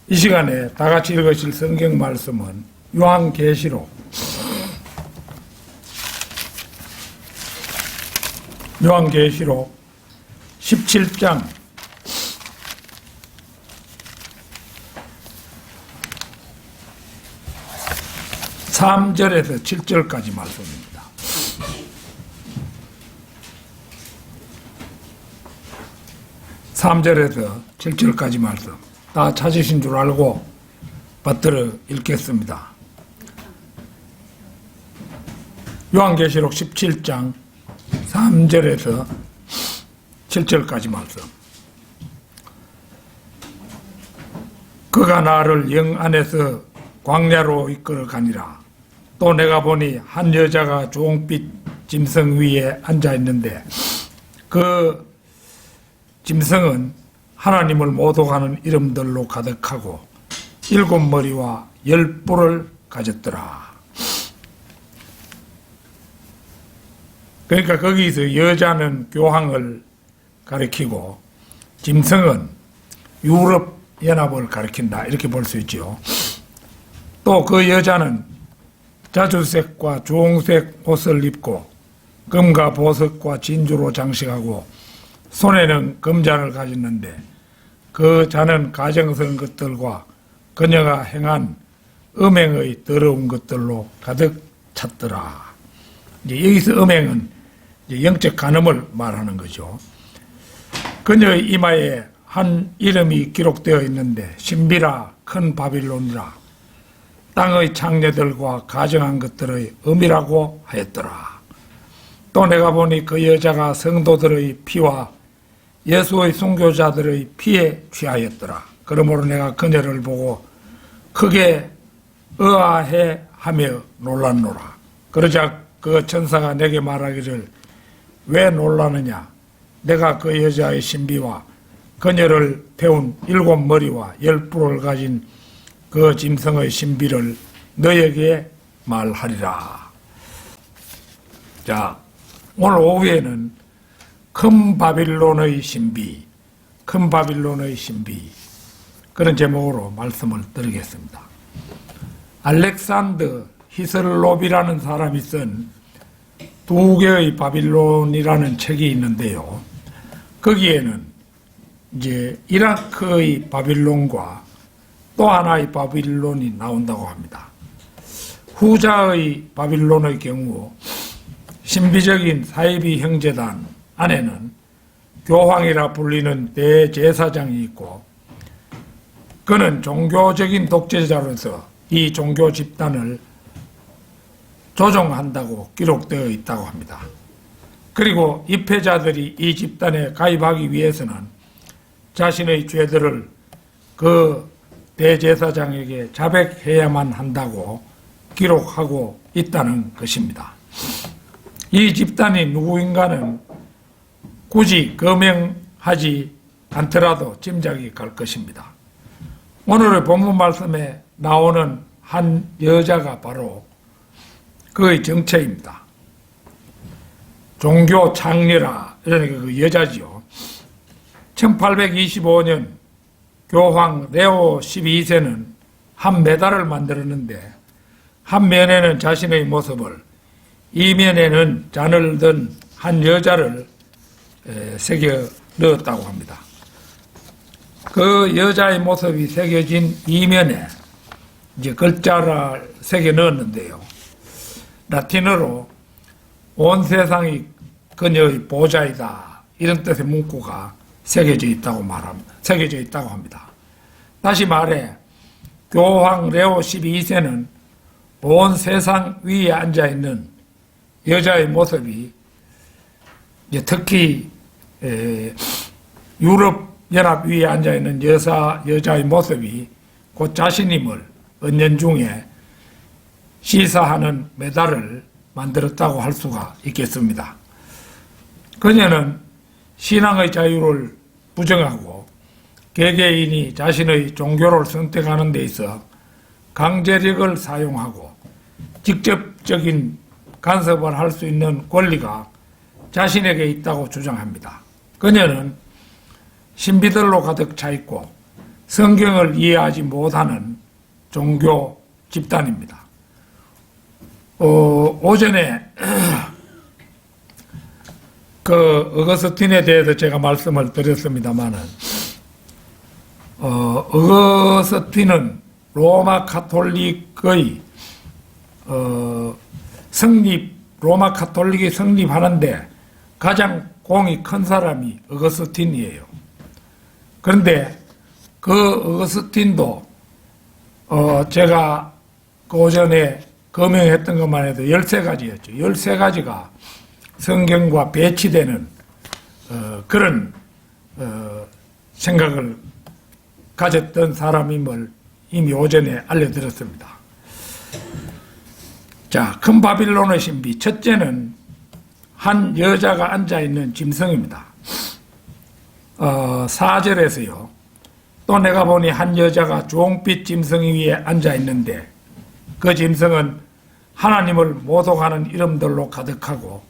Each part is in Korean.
이 시간에 다 같이 읽으실 성경 말씀은 요한계시록 17장 3절에서 7절까지 말씀입니다. (3절에서) 7절까지 말씀 다 찾으신 줄 알고 받들어 읽겠습니다. 요한계시록 17장 3절에서 7절까지 말씀. 그가 나를 영 안에서 광야로 이끌어 가니라. 또 내가 보니 한 여자가 주홍빛 짐승 위에 앉아 있는데 그 짐승은 하나님을 모독하는 이름들로 가득하고 7머리와 10뿔을 가졌더라. 그러니까 거기서 여자는 교황을 가리키고 짐승은 유럽 연합을 가리킨다, 이렇게 볼 수 있죠. 또 그 여자는 자주색과 주홍색 옷을 입고 금과 보석과 진주로 장식하고 손에는 금잔을 가졌는데 그 잔은 가증스러운 것들과 그녀가 행한 음행의 더러운 것들로 가득 찼더라. 이제 여기서 음행은 이제 영적 간음을 말하는 거죠. 그녀의 이마에 한 이름이 기록되어 있는데 신비라 큰 바빌론이라 땅의 창녀들과 가증한 것들의 음이라고 하였더라. 또 내가 보니 그 여자가 성도들의 피와 예수의 순교자들의 피에 취하였더라. 그러므로 내가 그녀를 보고 크게 의아해 하며 놀랐노라. 그러자 그 천사가 내게 말하기를 왜 놀라느냐? 내가 그 여자의 신비와 그녀를 태운 7머리와 10뿔을 가진 그 짐승의 신비를 너에게 말하리라. 자, 오늘 오후에는 큰 바빌론의 신비, 큰 바빌론의 신비, 그런 제목으로 말씀을 드리겠습니다. 알렉산더 히슬롭이라는 사람이 쓴 2개의 바빌론이라는 책이 있는데요. 거기에는 이제 이라크의 바빌론과 또 하나의 바빌론이 나온다고 합니다. 후자의 바빌론의 경우 신비적인 사이비 형제단 안에는 교황이라 불리는 대제사장이 있고 그는 종교적인 독재자로서 이 종교 집단을 조종한다고 기록되어 있다고 합니다. 그리고 입회자들이 이 집단에 가입하기 위해서는 자신의 죄들을 그 대제사장에게 자백해야만 한다고 기록하고 있다는 것입니다. 이 집단이 누구인가는 굳이 거명하지 않더라도 짐작이 갈 것입니다. 오늘의 본문 말씀에 나오는 한 여자가 바로 그의 정체입니다. 종교 창녀라, 이러니까 그 여자지요. 1825년 교황 레오 12세는 한 메달을 만들었는데 한 면에는 자신의 모습을, 이면에는 잔을 든 한 여자를 새겨 넣었다고 합니다. 그 여자의 모습이 새겨진 이면에 이제 글자를 새겨 넣었는데요. 라틴어로 온 세상이 그녀의 보좌이다, 이런 뜻의 문구가 새겨져 있다고 합니다. 다시 말해 교황 레오 12세는 온 세상 위에 앉아 있는 여자의 모습이 이제 특히 유럽 연합 위에 앉아 있는 여자의 모습이 곧 자신임을 은연중에 시사하는 메달을 만들었다고 할 수가 있겠습니다. 그녀는 신앙의 자유를 부정하고 개개인이 자신의 종교를 선택하는 데 있어 강제력을 사용하고 직접적인 간섭을 할 수 있는 권리가 자신에게 있다고 주장합니다. 그녀는 신비들로 가득 차 있고 성경을 이해하지 못하는 종교 집단입니다. 오전에 그 어거스틴에 대해서 제가 말씀을 드렸습니다만은 어거스틴은 로마 가톨릭의 로마 가톨릭이 성립하는데 가장 공이 큰 사람이 어거스틴이에요. 그런데 그 어거스틴도 제가 그 오전에 거명했던 것만 해도 13가지였죠. 13가지가 성경과 배치되는 그런 생각을 가졌던 사람임을 이미 오전에 알려드렸습니다. 자, 큰 바빌론의 신비. 첫째는 한 여자가 앉아있는 짐승입니다. 4절에서요. 또 내가 보니 한 여자가 주홍빛 짐승 위에 앉아있는데 그 짐승은 하나님을 모독하는 이름들로 가득하고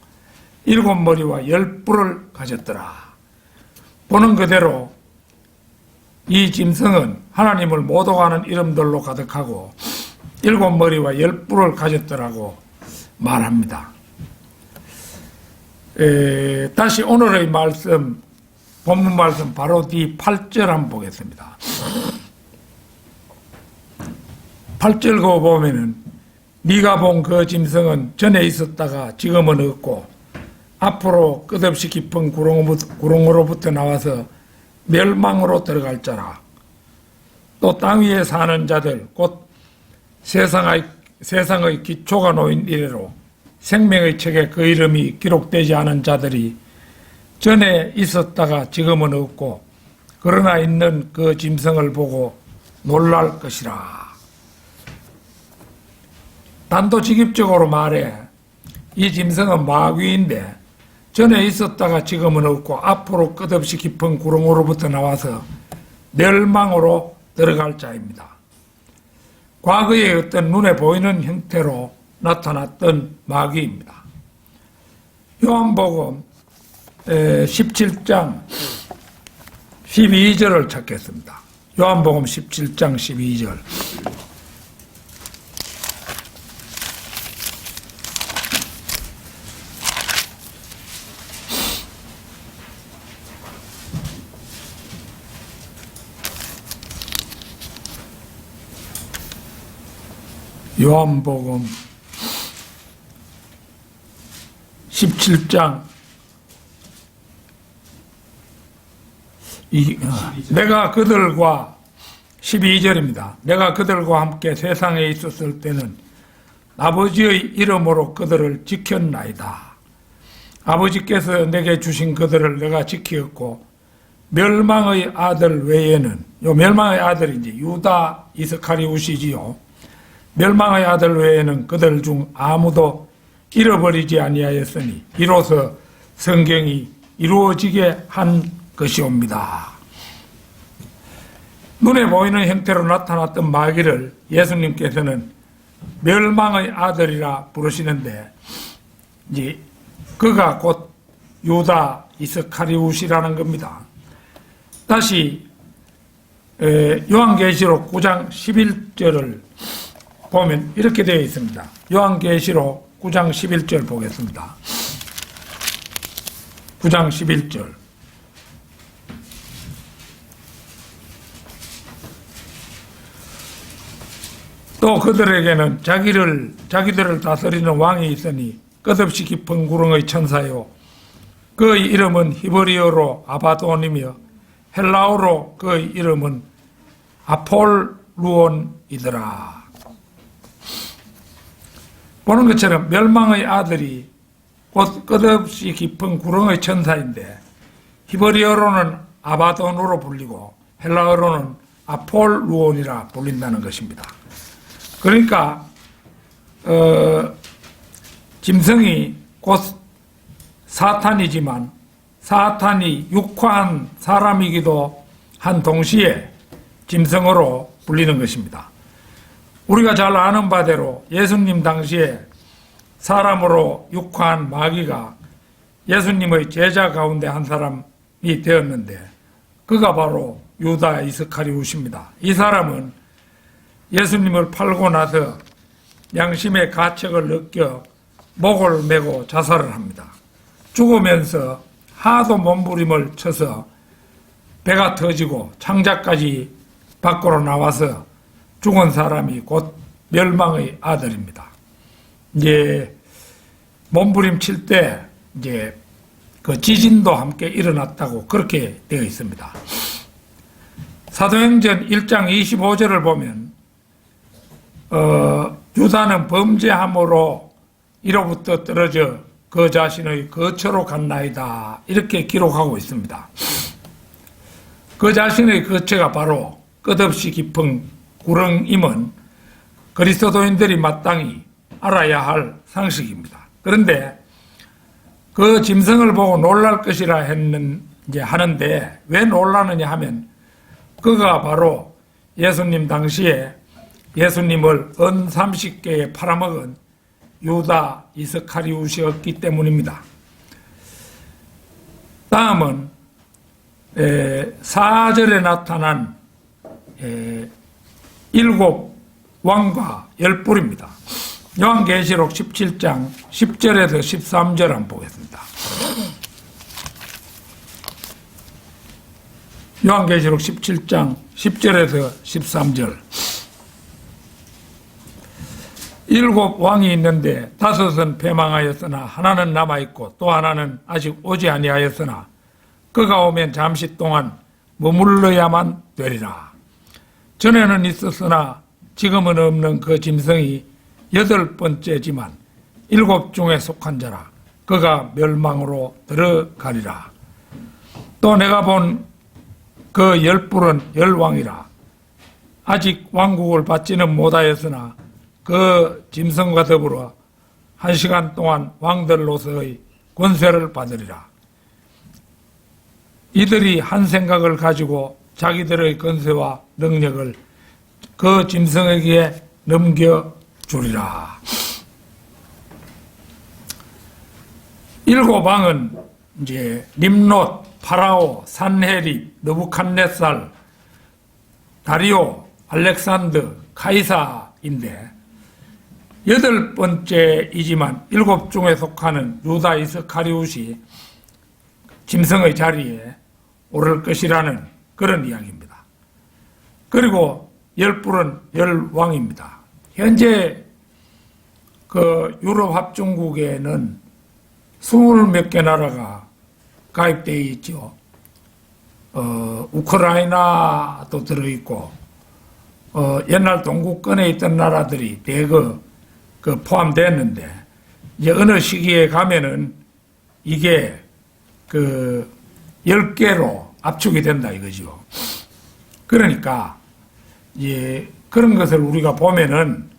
7머리와 10뿔을 가졌더라. 보는 그대로 이 짐승은 하나님을 모독하는 이름들로 가득하고 7머리와 10뿔을 가졌더라고 말합니다. 다시 오늘의 말씀, 본문 말씀 바로 뒤 8절 한번 보겠습니다. 8절 거 보면은 네가 본 그 짐승은 전에 있었다가 지금은 없고 앞으로 끝없이 깊은 구렁으로부터 나와서 멸망으로 들어갈 자라. 또 땅 위에 사는 자들 곧 세상의 기초가 놓인 이래로 생명의 책에 그 이름이 기록되지 않은 자들이 전에 있었다가 지금은 없고 그러나 있는 그 짐승을 보고 놀랄 것이라. 단도직입적으로 말해 이 짐승은 마귀인데 전에 있었다가 지금은 없고 앞으로 끝없이 깊은 구렁으로부터 나와서 멸망으로 들어갈 자입니다. 과거의 어떤 눈에 보이는 형태로 나타났던 마귀입니다. 요한복음 17장 12절을 찾겠습니다. 요한복음 17장 12절. 요한복음 17장 내가 그들과 12절입니다. 내가 그들과 함께 세상에 있었을 때는 아버지의 이름으로 그들을 지켰나이다. 아버지께서 내게 주신 그들을 내가 지키었고 멸망의 아들 외에는, 요 멸망의 아들이 이제 유다 이스카리옷이지요. 멸망의 아들 외에는 그들 중 아무도 잃어버리지 아니하였으니 이로써 성경이 이루어지게 한 것이옵니다. 눈에 보이는 형태로 나타났던 마귀를 예수님께서는 멸망의 아들이라 부르시는데 이제 그가 곧 유다 이스카리옷이라는 겁니다. 다시 요한계시록 9장 11절을 보면 이렇게 되어 있습니다. 요한계시록 9장 11절 보겠습니다. 9장 11절. 또 그들에게는 자기들을 다스리는 왕이 있으니 끝없이 깊은 구렁의 천사요. 그의 이름은 히브리어로 아바돈이며 헬라어로 그의 이름은 아폴루온이더라. 보는 것처럼 멸망의 아들이 곧 끝없이 깊은 구렁의 천사인데 히브리어로는 아바돈으로 불리고 헬라어로는 아폴루온이라 불린다는 것입니다. 그러니까 짐승이 곧 사탄이지만 사탄이 육화한 사람이기도 한 동시에 짐승으로 불리는 것입니다. 우리가 잘 아는 바대로 예수님 당시에 사람으로 육화한 마귀가 예수님의 제자 가운데 한 사람이 되었는데 그가 바로 유다 이스카리옷입니다. 이 사람은 예수님을 팔고 나서 양심의 가책을 느껴 목을 메고 자살을 합니다. 죽으면서 하도 몸부림을 쳐서 배가 터지고 창자까지 밖으로 나와서 죽은 사람이 곧 멸망의 아들입니다. 이제 몸부림 칠 때 이제 그 지진도 함께 일어났다고 그렇게 되어 있습니다. 사도행전 1장 25절을 보면 유다는 범죄함으로 이로부터 떨어져 그 자신의 거처로 갔나이다 이렇게 기록하고 있습니다. 그 자신의 거처가 바로 끝없이 깊은 구렁임은 그리스도인들이 마땅히 알아야 할 상식입니다. 그런데 그 짐승을 보고 놀랄 것이라 하는데 왜 놀라느냐 하면 그가 바로 예수님 당시에 예수님을 은 30개에 팔아먹은 유다 이스카리옷이었기 때문입니다. 다음은 4절에 나타난 7 왕과 10뿔입니다. 요한계시록 17장 10절에서 13절 한번 보겠습니다. 요한계시록 17장 10절에서 13절. 7 왕이 있는데 5은 패망하였으나 하나는 남아있고 또 하나는 아직 오지 아니하였으나 그가 오면 잠시 동안 머물러야만 되리라. 전에는 있었으나 지금은 없는 그 짐승이 8번째지만 7 중에 속한 자라. 그가 멸망으로 들어가리라. 또 내가 본 그 10뿔은 10왕이라. 아직 왕국을 받지는 못하였으나 그 짐승과 더불어 1시간 동안 왕들로서의 권세를 받으리라. 이들이 한 생각을 가지고 자기들의 권세와 능력을 그 짐승에게 넘겨주리라. 7 왕은 이제 nim롯, 파라오, 산헤립, 느부갓네살, 다리오, 알렉산더, 카이사인데 8번째이지만 7 중에 속하는 유다 이스카리옷이 짐승의 자리에 오를 것이라는 그런 이야기입니다. 그리고 10뿔은 10왕입니다. 현재 그 유럽 합중국에는 20몇 개 나라가 가입되어 있죠. 우크라이나도 들어있고, 옛날 동구권에 있던 나라들이 대거 포함됐는데, 이제 어느 시기에 가면은 이게 10개로 압축이 된다 이거죠. 그러니까, 그런 것을 우리가 보면은,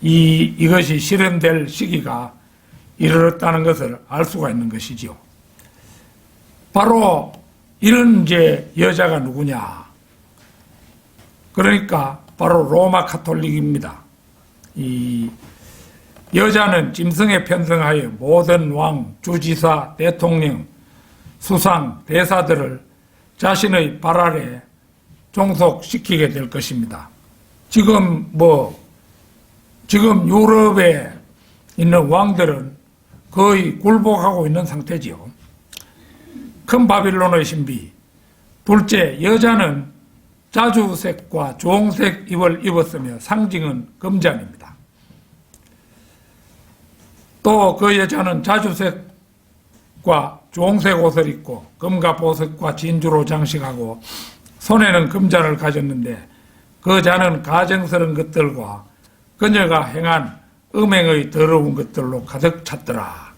이것이 실현될 시기가 이르렀다는 것을 알 수가 있는 것이죠. 바로 이런 여자가 누구냐? 그러니까 바로 로마 카톨릭입니다. 이 여자는 짐승에 편승하여 모든 왕, 주지사, 대통령, 수상, 대사들을 자신의 발 아래 종속시키게 될 것입니다. 지금 유럽에 있는 왕들은 거의 굴복하고 있는 상태지요. 큰 바빌론의 신비. 둘째, 여자는 자주색과 주홍색 입을 입었으며 상징은 금잔입니다. 또 그 여자는 자주색과 주홍색 옷을 입고 금과 보석과 진주로 장식하고 손에는 금잔을 가졌는데 그 잔은 가증스러운 것들과 그녀가 행한 음행의 더러운 것들로 가득 찼더라.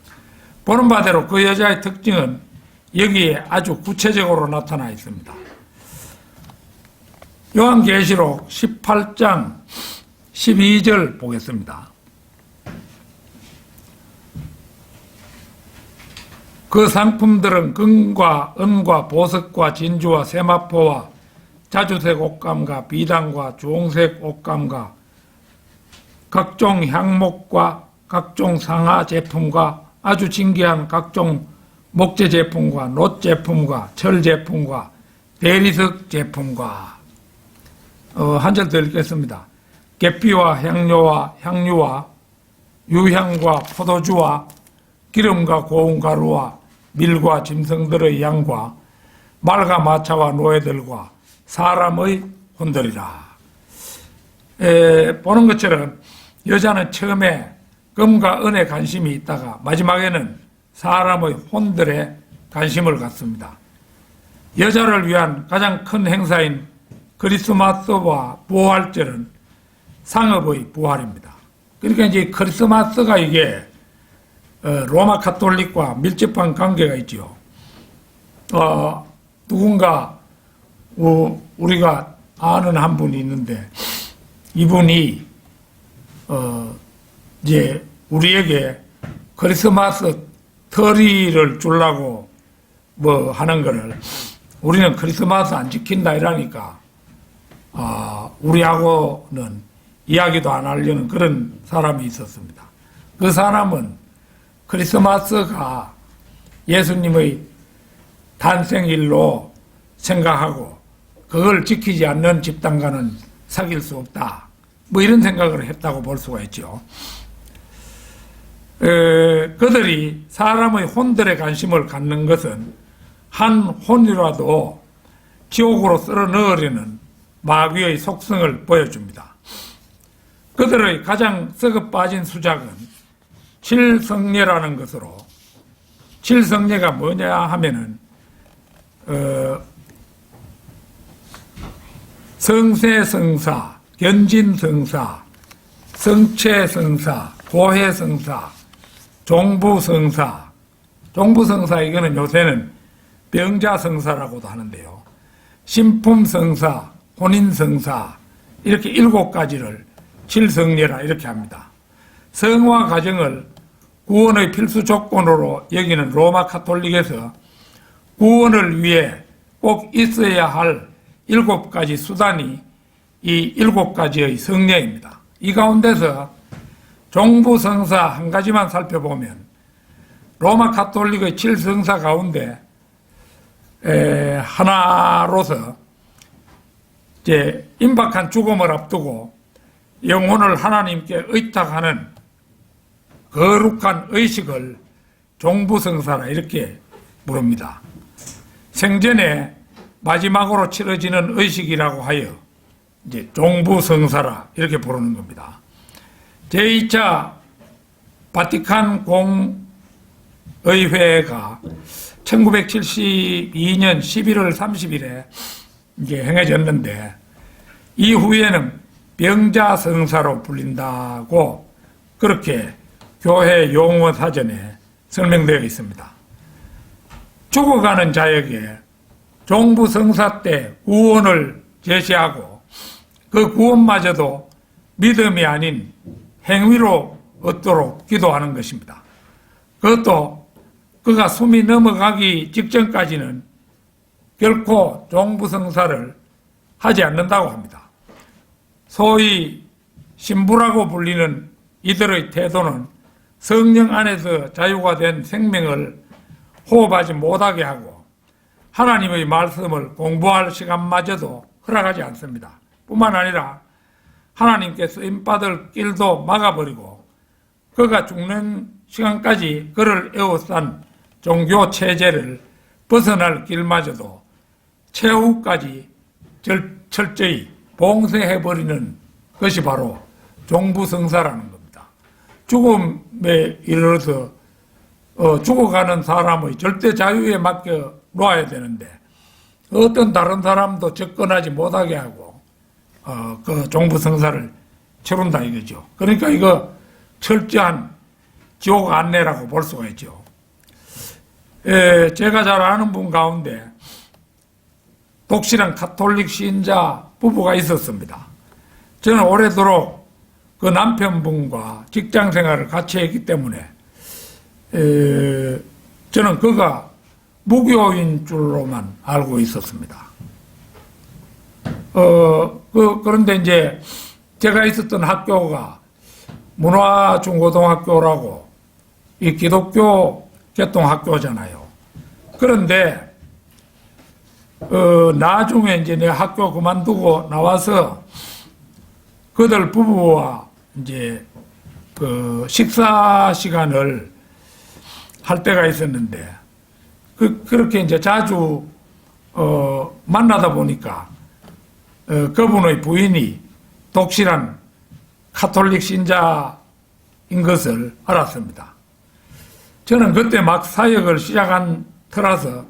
보는 바대로 그 여자의 특징은 여기에 아주 구체적으로 나타나 있습니다. 요한계시록 18장 12절 보겠습니다. 그 상품들은 금과 은과 보석과 진주와 세마포와 자주색 옷감과 비단과 주홍색 옷감과 각종 향목과 각종 상하 제품과 아주 진귀한 각종 목재 제품과 놋 제품과 철 제품과 대리석 제품과 한 절 더 읽겠습니다. 계피와 향료와 향유와 유향과 포도주와 기름과 고운 가루와 밀과 짐승들의 양과 말과 마차와 노예들과 사람의 혼들이라. 보는 것처럼 여자는 처음에 금과 은에 관심이 있다가 마지막에는 사람의 혼들에 관심을 갖습니다. 여자를 위한 가장 큰 행사인 크리스마스와 부활절은 상업의 부활입니다. 그러니까 이제 크리스마스가 이게 로마 카톨릭과 밀접한 관계가 있죠. 누군가 우리가 아는 한 분이 있는데 이분이 이제 우리에게 크리스마스 트리를 주려고 뭐 하는 거를 우리는 크리스마스 안 지킨다 이러니까 우리하고는 이야기도 안 하려는 그런 사람이 있었습니다. 그 사람은 크리스마스가 예수님의 탄생일로 생각하고 그걸 지키지 않는 집단과는 사귈 수 없다. 뭐 이런 생각을 했다고 볼 수가 있죠. 그들이 사람의 혼들에 관심을 갖는 것은 한 혼이라도 지옥으로 쓸어 넣으려는 마귀의 속성을 보여줍니다. 그들의 가장 썩어 빠진 수작은 칠성례라는 것으로, 칠성례가 뭐냐 하면은 성세성사, 견진성사, 성체성사, 고해성사, 종부성사, 종부성사 이거는 요새는 병자성사라고도 하는데요. 신품성사, 혼인성사 이렇게 7가지를 칠성례라 이렇게 합니다. 성화 과정을 구원의 필수 조건으로 여기는 로마 카톨릭에서 구원을 위해 꼭 있어야 할 7가지 수단이 이 7가지의 성례입니다. 이 가운데서 종부성사 한 가지만 살펴보면 로마 카톨릭의 7성사 가운데 하나로서 이제 임박한 죽음을 앞두고 영혼을 하나님께 의탁하는 거룩한 의식을 종부성사라 이렇게 부릅니다. 생전에 마지막으로 치러지는 의식이라고 하여 이제 종부성사라 이렇게 부르는 겁니다. 제2차 바티칸 공의회가 1972년 11월 30일에 이제 행해졌는데 이후에는 병자성사로 불린다고 그렇게 교회 용어 사전에 설명되어 있습니다. 죽어가는 자에게 종부성사 때 구원을 제시하고 그 구원마저도 믿음이 아닌 행위로 얻도록 기도하는 것입니다. 그것도 그가 숨이 넘어가기 직전까지는 결코 종부성사를 하지 않는다고 합니다. 소위 신부라고 불리는 이들의 태도는 성령 안에서 자유가 된 생명을 호흡하지 못하게 하고 하나님의 말씀을 공부할 시간마저도 허락하지 않습니다. 뿐만 아니라 하나님께 쓰임받을 길도 막아버리고 그가 죽는 시간까지 그를 에워싼 종교 체제를 벗어날 길마저도 최후까지 철저히 봉쇄해버리는 것이 바로 종부성사라는 겁니다. 죽음에 이르러서 죽어가는 사람의 절대 자유에 맡겨 놓아야 되는데 어떤 다른 사람도 접근하지 못하게 하고 그 종부성사를 치른다 이거죠. 그러니까 이거 철저한 지옥 안내라고 볼 수가 있죠. 제가 잘 아는 분 가운데 독실한 카톨릭 신자 부부가 있었습니다. 저는 오래도록 그 남편분과 직장 생활을 같이 했기 때문에 저는 그가 무교인 줄로만 알고 있었습니다. 그런데 이제 제가 있었던 학교가 문화중고등학교라고 이 기독교 개통학교잖아요. 그런데 나중에 이제 내가 학교 그만두고 나와서 그들 부부와 이제 그 식사 시간을 할 때가 있었는데 그렇게 이제 자주 만나다 보니까 그분의 부인이 독실한 카톨릭 신자인 것을 알았습니다. 저는 그때 막 사역을 시작한 터라서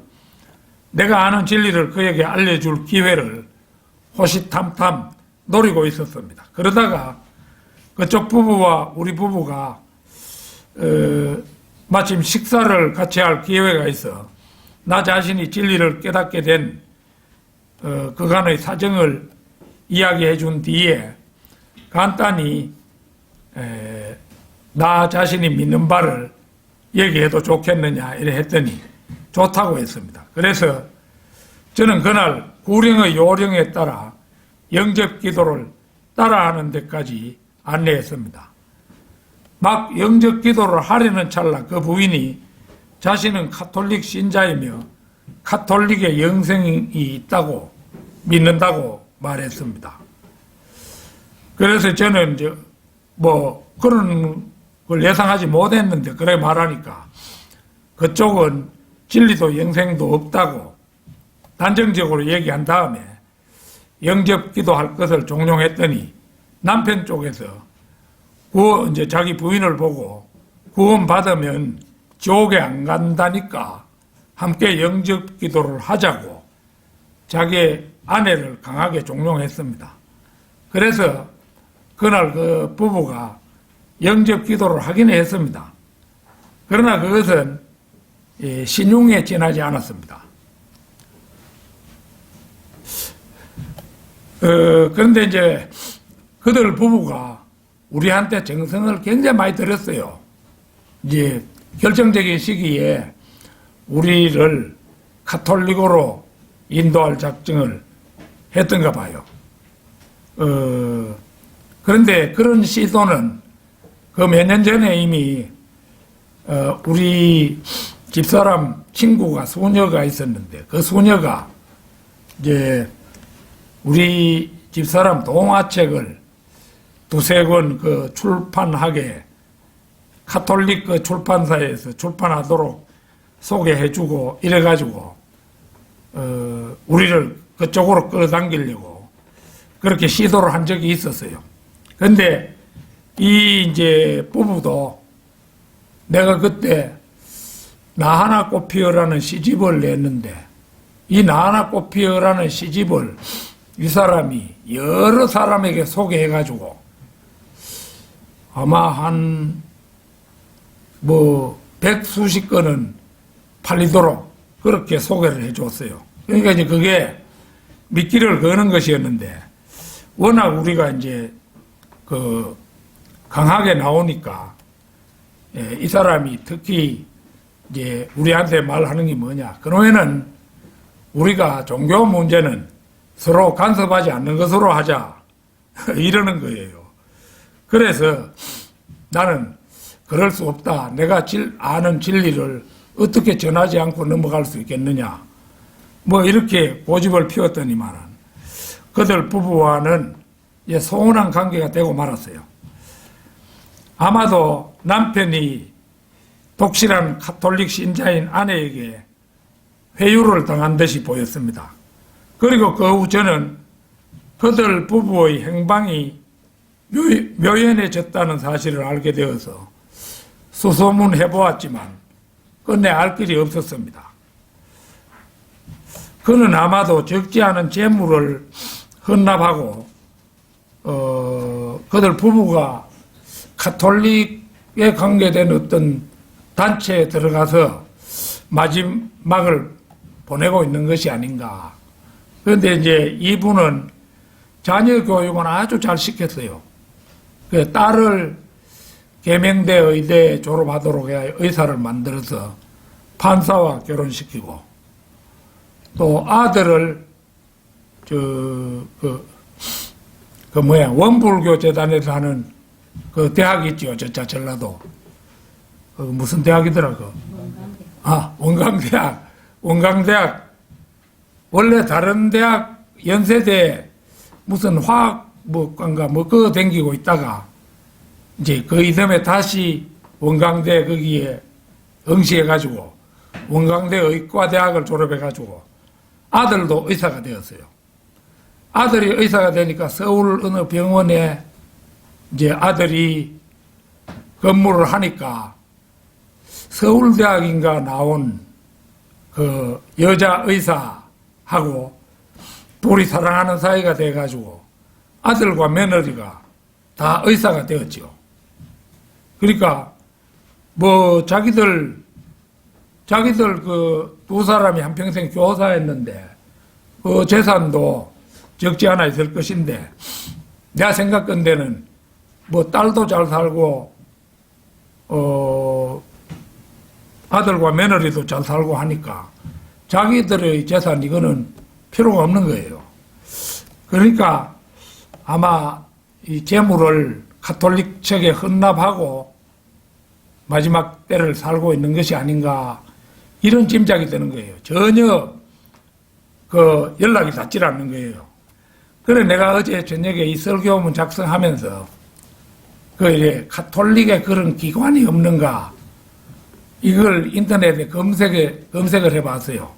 내가 아는 진리를 그에게 알려줄 기회를 호시탐탐 노리고 있었습니다. 그러다가 그쪽 부부와 우리 부부가 마침 식사를 같이 할 기회가 있어 나 자신이 진리를 깨닫게 된 그간의 사정을 이야기해 준 뒤에 간단히 나 자신이 믿는 바를 얘기해도 좋겠느냐 이래 했더니 좋다고 했습니다. 그래서 저는 그날 구령의 요령에 따라 영접 기도를 따라하는 데까지 안내했습니다. 막 영접 기도를 하려는 찰나 그 부인이 자신은 카톨릭 신자이며 카톨릭의 영생이 있다고 믿는다고 말했습니다. 그래서 저는 이제 뭐 그런 걸 예상하지 못했는데 그래 말하니까 그쪽은 진리도 영생도 없다고 단정적으로 얘기한 다음에 영접 기도할 것을 종용했더니 남편 쪽에서 이제 자기 부인을 보고 구원 받으면 지옥에 안 간다니까 함께 영접 기도를 하자고 자기 아내를 강하게 종용했습니다. 그래서 그날 그 부부가 영접 기도를 하긴 했습니다. 그러나 그것은 신용에 지나지 않았습니다. 그런데 이제 그들 부부가 우리한테 정성을 굉장히 많이 들였어요. 이제 결정적인 시기에 우리를 카톨릭으로 인도할 작정을 했던가 봐요. 그런데 그런 시도는 그 몇 년 전에 이미 우리 집사람 친구가 소녀가 있었는데 그 소녀가 이제 우리 집사람 동화책을 두세 권 그 출판하게 카톨릭 그 출판사에서 출판하도록 소개해주고 이래가지고 우리를 그쪽으로 끌어당기려고 그렇게 시도를 한 적이 있었어요. 그런데 이 이제 부부도 내가 그때 나 하나 꽃피어라는 시집을 냈는데 이 나 하나 꽃피어라는 시집을 이 사람이 여러 사람에게 소개해가지고 아마 한 뭐 100수십 건은 팔리도록 그렇게 소개를 해줬어요. 그러니까 이제 그게 미끼를 거는 것이었는데 워낙 우리가 이제 그 강하게 나오니까 이 사람이 특히 이제 우리한테 말하는 게 뭐냐. 그러면은 우리가 종교 문제는 서로 간섭하지 않는 것으로 하자. 이러는 거예요. 그래서 나는 그럴 수 없다. 내가 아는 진리를 어떻게 전하지 않고 넘어갈 수 있겠느냐. 뭐 이렇게 고집을 피웠더니만은 그들 부부와는 소원한 관계가 되고 말았어요. 아마도 남편이 독실한 카톨릭 신자인 아내에게 회유를 당한 듯이 보였습니다. 그리고 그 후 저는 그들 부부의 행방이 묘연해졌다는 사실을 알게 되어서 수소문해보았지만 끝내 알 길이 없었습니다. 그는 아마도 적지 않은 재물을 헌납하고 그들 부부가 카톨릭에 관계된 어떤 단체에 들어가서 마지막을 보내고 있는 것이 아닌가. 그런데 이제 이분은 자녀 교육은 아주 잘 시켰어요. 그 딸을 계명대 의대에 졸업하도록 해야 의사를 만들어서 판사와 결혼시키고 또 아들을 원불교 재단에서 하는 그 대학 있죠. 전라도. 무슨 대학이더라, 원광대학. 원광대학, 원래 다른 대학 연세대 무슨 화학관가 뭐 그거 댕기고 있다가 이제 그 이듬해 다시 원광대 거기에 응시해가지고 원광대 의과대학을 졸업해가지고 아들도 의사가 되었어요. 아들이 의사가 되니까 서울 어느 병원에 이제 아들이 근무를 하니까 서울대학인가 나온 그 여자 의사하고 둘이 사랑하는 사이가 돼가지고 아들과 며느리가 다 의사가 되었죠. 그러니까 뭐 자기들 그 두 사람이 한평생 교사했는데 그 재산도 적지 않아 있을 것인데 내가 생각건대는 뭐 딸도 잘 살고 아들과 며느리도 잘 살고 하니까 자기들의 재산 이거는 필요가 없는 거예요. 그러니까 아마 이 재물을 가톨릭 측에 헌납하고 마지막 때를 살고 있는 것이 아닌가 이런 짐작이 드는 거예요. 전혀 그 연락이 닿질 않는 거예요. 그래 내가 어제 저녁에 이 설교문 작성하면서 그 이제 가톨릭에 그런 기관이 없는가 이걸 인터넷에 검색을 해봤어요.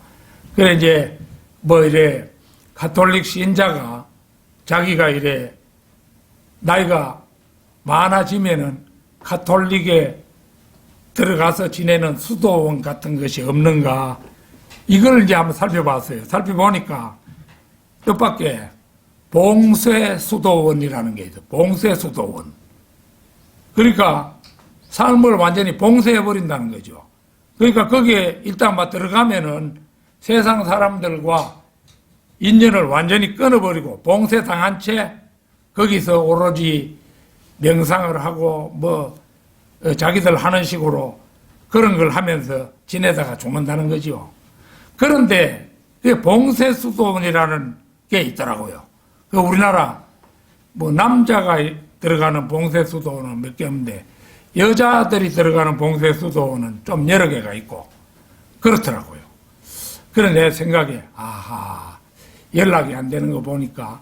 그래 이제 뭐 이래 가톨릭 신자가 자기가 이래 나이가 많아지면은 가톨릭에 들어가서 지내는 수도원 같은 것이 없는가 이걸 이제 한번 살펴봤어요. 살펴보니까 뜻밖의 봉쇄수도원이라는 게 있어요. 봉쇄수도원. 그러니까 삶을 완전히 봉쇄해버린다는 거죠. 그러니까 거기에 일단 막 들어가면은 세상 사람들과 인연을 완전히 끊어버리고 봉쇄당한 채 거기서 오로지 명상을 하고 뭐 자기들 하는 식으로 그런 걸 하면서 지내다가 죽는다는 거죠. 그런데 봉쇄수도원이라는 게 있더라고요. 그 우리나라 뭐 남자가 들어가는 봉쇄수도원은 몇 개 없는데 여자들이 들어가는 봉쇄수도원은 좀 여러 개가 있고 그렇더라고요. 그래 내 생각에 아하 연락이 안 되는 거 보니까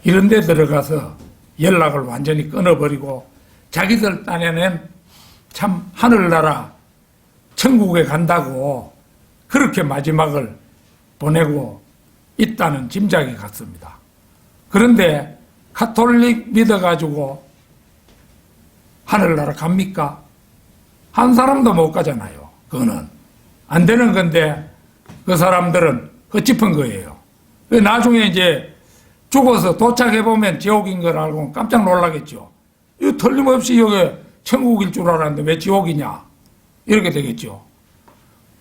이런 데 들어가서 연락을 완전히 끊어버리고 자기들 딴에는 참 하늘나라 천국에 간다고 그렇게 마지막을 보내고 있다는 짐작이 갔습니다. 그런데 가톨릭 믿어가지고 하늘나라 갑니까? 한 사람도 못 가잖아요. 그거는 안 되는 건데 그 사람들은 헛짚은 거예요. 나중에 이제 죽어서 도착해보면 지옥인 걸 알고 깜짝 놀라겠죠. 이거 틀림없이 여기 천국일 줄 알았는데 왜 지옥이냐 이렇게 되겠죠.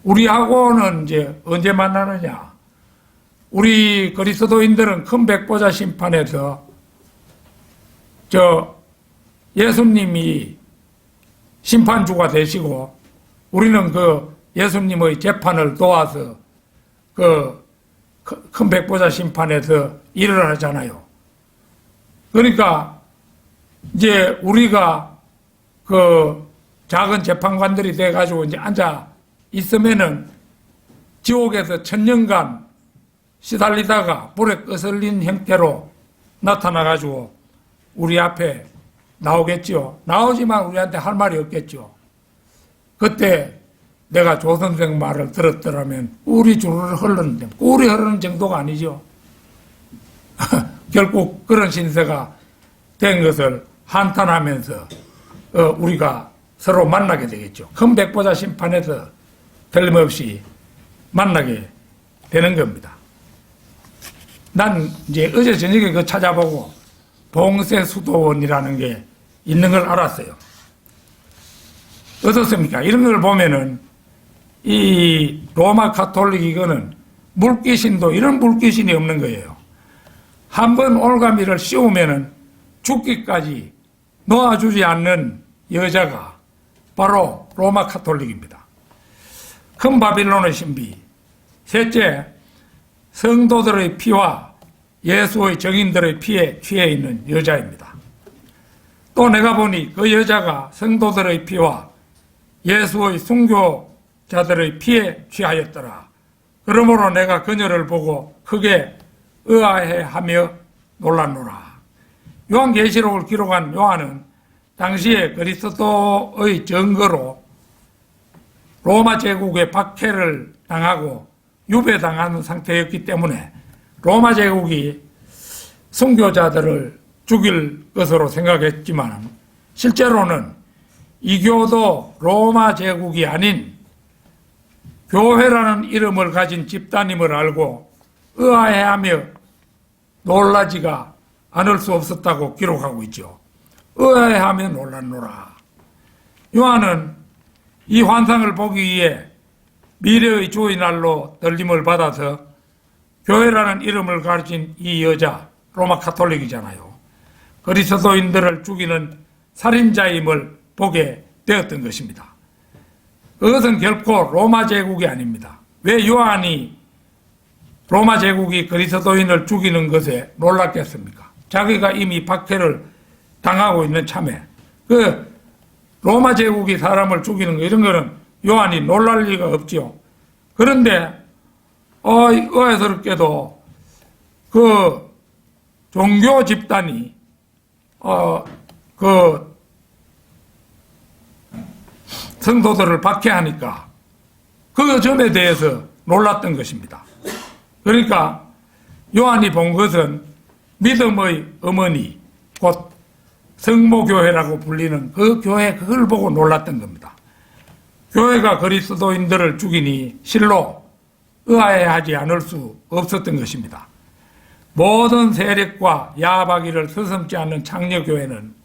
우리하고는 이제 언제 만나느냐. 우리 그리스도인들은 큰 백보자 심판에서 예수님이 심판주가 되시고 우리는 그 예수님의 재판을 도와서 그 큰 백보자 심판에서 일을 하잖아요. 그러니까 이제 우리가 그 작은 재판관들이 돼가지고 이제 앉아 있으면은 지옥에서 천년간 시달리다가 불에 거슬린 형태로 나타나가지고 우리 앞에 나오겠죠. 나오지만 우리한테 할 말이 없겠죠. 그때 내가 조 선생 말을 들었더라면 꿀이 주르르 흐르는데 꿀이 흐르는 정도가 아니죠. 결국 그런 신세가 된 것을 한탄하면서 우리가 서로 만나게 되겠죠. 큰 백보자 심판에서 틀림없이 만나게 되는 겁니다. 난 이제 어제 저녁에 그거 찾아보고 봉쇄수도원이라는 게 있는 걸 알았어요. 어떻습니까? 이런 걸 보면은 이 로마 가톨릭 이거는 물귀신도 이런 물귀신이 없는 거예요. 한번 올가미를 씌우면은 죽기까지 놓아주지 않는 여자가 바로 로마 가톨릭입니다. 큰 바빌론의 신비. 셋째, 성도들의 피와 예수의 증인들의 피에 취해 있는 여자입니다. 또 내가 보니 그 여자가 성도들의 피와 예수의 순교자들의 피에 취하였더라. 그러므로 내가 그녀를 보고 크게 의아해하며 놀랐노라. 요한계시록을 기록한 요한은 당시에 그리스도의 증거로 로마 제국의 박해를 당하고 유배당하는 상태였기 때문에 로마 제국이 순교자들을 죽일 것으로 생각했지만 실제로는 이교도 로마 제국이 아닌 교회라는 이름을 가진 집단임을 알고 의아해하며 놀라지가 않을 수 없었다고 기록하고 있죠. 의아해하며 놀랐노라. 요한은 이 환상을 보기 위해 미래의 주의 날로 들림을 받아서 교회라는 이름을 가진 이 여자, 로마 카톨릭이잖아요. 그리스도인들을 죽이는 살인자임을 보게 되었던 것입니다. 그것은 결코 로마 제국이 아닙니다. 왜 요한이 로마 제국이 그리스도인을 죽이는 것에 놀랐겠습니까? 자기가 이미 박해를 당하고 있는 참에 그 로마 제국이 사람을 죽이는 거 이런 거는 요한이 놀랄 리가 없지요. 그런데 의아스럽게도 그 종교 집단이 그 성도들을 박해하니까 그 점에 대해서 놀랐던 것입니다. 그러니까 요한이 본 것은 믿음의 어머니 곧 성모교회라고 불리는 그 교회 그걸 보고 놀랐던 겁니다. 교회가 그리스도인들을 죽이니 실로 의아해하지 않을 수 없었던 것입니다. 모든 세력과 야박이를 서슴지 않는 창녀교회는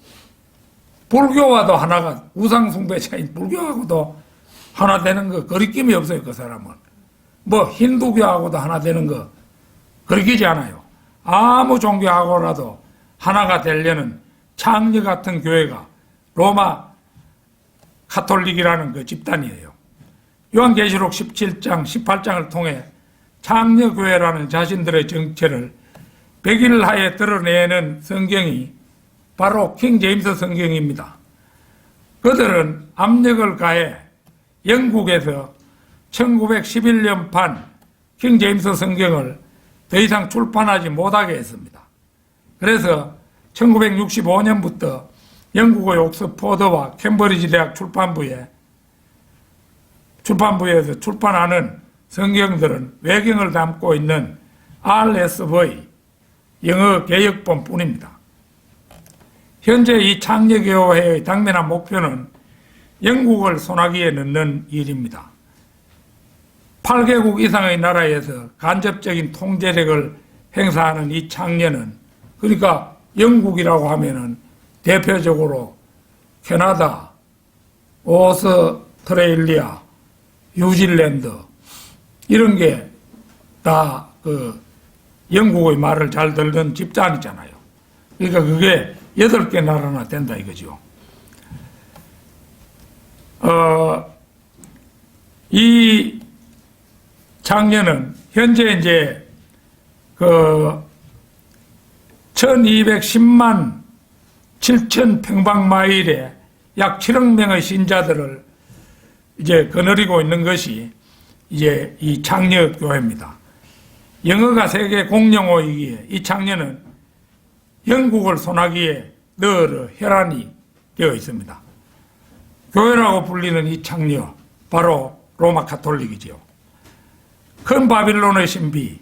불교와도 하나가 우상숭배자인 불교하고도 하나 되는 거 거리낌이 없어요. 그 사람은 뭐 힌두교하고도 하나 되는 거 거리끼지 않아요. 아무 종교하고라도 하나가 되려는 창녀 같은 교회가 로마 카톨릭이라는 그 집단이에요. 요한계시록 17장, 18장을 통해 창녀교회라는 자신들의 정체를 백일하에 드러내는 성경이 바로 킹 제임스 성경입니다. 그들은 압력을 가해 영국에서 1911년판 킹 제임스 성경을 더 이상 출판하지 못하게 했습니다. 그래서 1965년부터 영국의 옥스퍼드와 캠브리지 대학 출판부에서 출판하는 성경들은 외경을 담고 있는 RSV 영어 개역본 뿐입니다. 현재 이 창녀교회의 당면한 목표는 영국을 손아귀에 넣는 일입니다. 8개국 이상의 나라에서 간접적인 통제력을 행사하는 이 창녀는 그러니까 영국이라고 하면은 대표적으로 캐나다, 오스트레일리아, 뉴질랜드 이런 게 다 그 영국의 말을 잘 듣는 집단이잖아요. 그러니까 그게 8개 나라나 된다 이거죠. 이 장녀는 현재 이제 그 1210만 7천 평방마일에 약 7억 명의 신자들을 이제 거느리고 있는 것이 이제 이 창녀교회입니다. 영어가 세계 공용어이기에 이 창녀는 영국을 손아귀에 넣으러 혈안이 되어 있습니다. 교회라고 불리는 이 창녀, 바로 로마 카톨릭이지요. 큰 바빌론의 신비,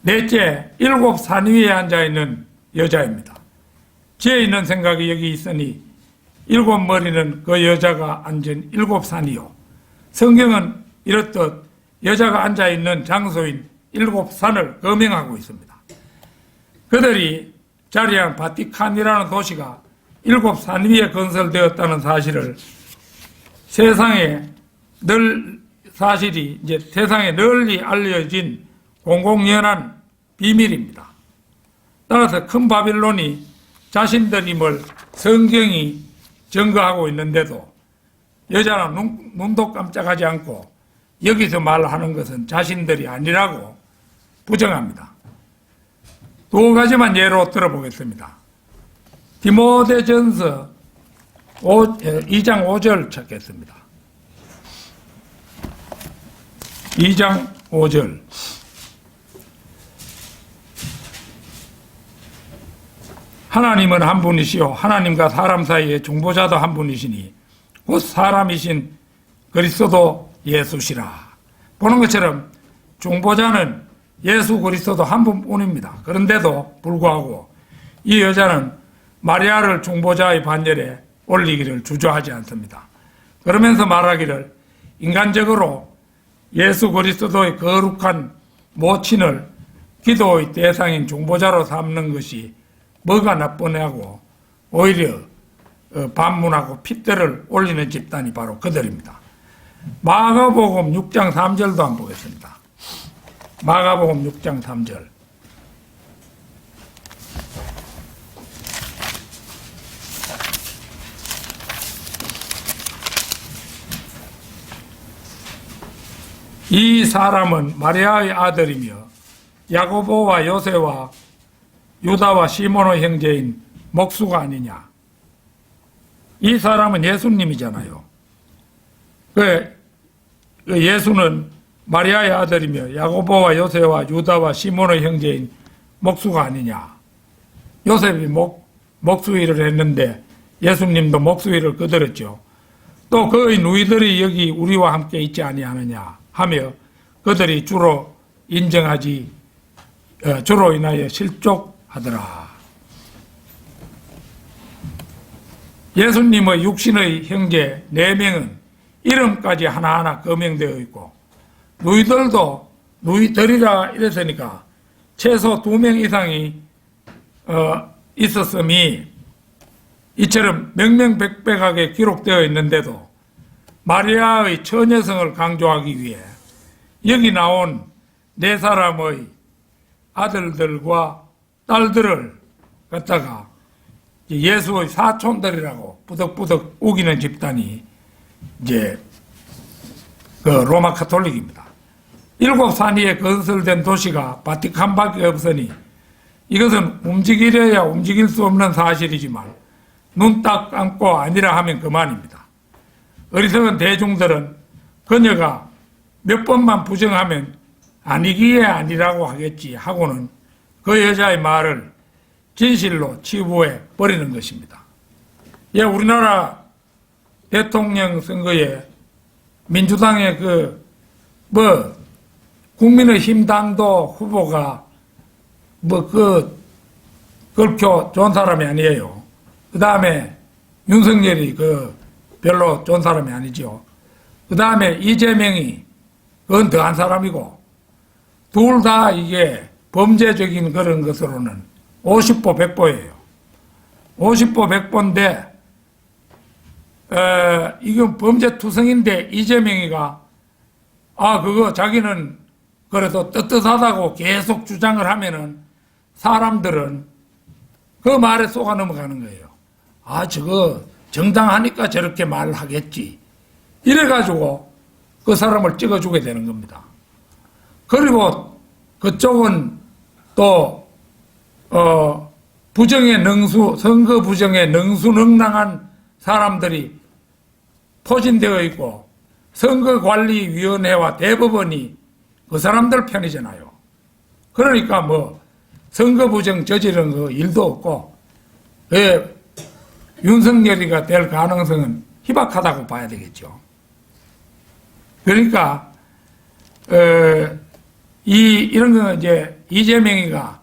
넷째 7산 위에 앉아있는 여자입니다. 지혜 있는 생각이 여기 있으니 7머리는 그 여자가 앉은 7산이요. 성경은 이렇듯 여자가 앉아있는 장소인 7산을 거명하고 있습니다. 그들이 자리한 바티칸이라는 도시가 7산 위에 건설되었다는 사실을 사실이 이제 세상에 널리 알려진 공공연한 비밀입니다. 따라서 큰 바빌론이 자신들임을 성경이 증거하고 있는데도 여자는 눈도 깜짝하지 않고 여기서 말하는 것은 자신들이 아니라고 부정합니다. 2가지만 예로 들어보겠습니다. 디모데전서 2장 5절 찾겠습니다. 2장 5절. 하나님은 한 분이시요 하나님과 사람 사이의 중보자도 한 분이시니 곧 사람이신 그리스도 예수시라. 보는 것처럼 중보자는 예수 그리스도 한 분뿐입니다. 그런데도 불구하고 이 여자는 마리아를 중보자의 반열에 올리기를 주저하지 않습니다. 그러면서 말하기를 인간적으로 예수 그리스도의 거룩한 모친을 기도의 대상인 중보자로 삼는 것이 뭐가 나쁘냐고 오히려 반문하고 핏대를 올리는 집단이 바로 그들입니다. 마가복음 6장 3절도 한번 보겠습니다. 마가복음 6장 3절. 이 사람은 마리아의 아들이며 야고보와 요새와 유다와 시몬의 형제인 목수가 아니냐. 이 사람은 예수님이잖아요. 예수는 마리아의 아들이며 야고보와 요새와 유다와 시몬의 형제인 목수가 아니냐. 요셉이 목수일을 했는데 예수님도 목수일을 거들었죠. 또 그의 누이들이 여기 우리와 함께 있지 아니하느냐 하며 그들이 주로 인하여 실족하더라. 예수님의 육신의 형제 4명은 이름까지 하나하나 거명되어 있고 누이들이라 이랬으니까 최소 2명 이상이 있었음이 이처럼 명명백백하게 기록되어 있는데도 마리아의 처녀성을 강조하기 위해 여기 나온 4사람의 아들들과 딸들을 갖다가 예수의 사촌들이라고 부덕부덕 우기는 집단이 이제 그 로마 카톨릭입니다. 7산 위에 건설된 도시가 바티칸밖에 없으니 이것은 움직이려야 움직일 수 없는 사실이지만 눈 딱 감고 아니라 하면 그만입니다. 어리석은 대중들은 그녀가 몇 번만 부정하면 아니기에 아니라고 하겠지 하고는 그 여자의 말을 진실로 치부해 버리는 것입니다. 예, 우리나라 대통령 선거에 민주당의 국민의힘 당도 후보가 그렇게 좋은 사람이 아니에요. 그 다음에 윤석열이 별로 좋은 사람이 아니죠. 그 다음에 이재명이 그건 더한 사람이고 둘 다 이게 범죄적인 그런 것으로는 50보 100보예요. 50보 100보인데 이건 범죄투성인데 이재명이가 그거 자기는 그래도 떳떳하다고 계속 주장을 하면은 사람들은 그 말에 속아 넘어가는 거예요. 저거 정당하니까 저렇게 말하겠지. 이래가지고 그 사람을 찍어주게 되는 겁니다. 그리고 그쪽은 또 선거 부정에 능수능란한 사람들이 포진되어 있고 선거관리위원회와 대법원이 그 사람들 편이잖아요. 그러니까 선거 부정 저지른 그 일도 없고 윤석열이가 될 가능성은 희박하다고 봐야 되겠죠. 그러니까 이런 거 이제 이재명이가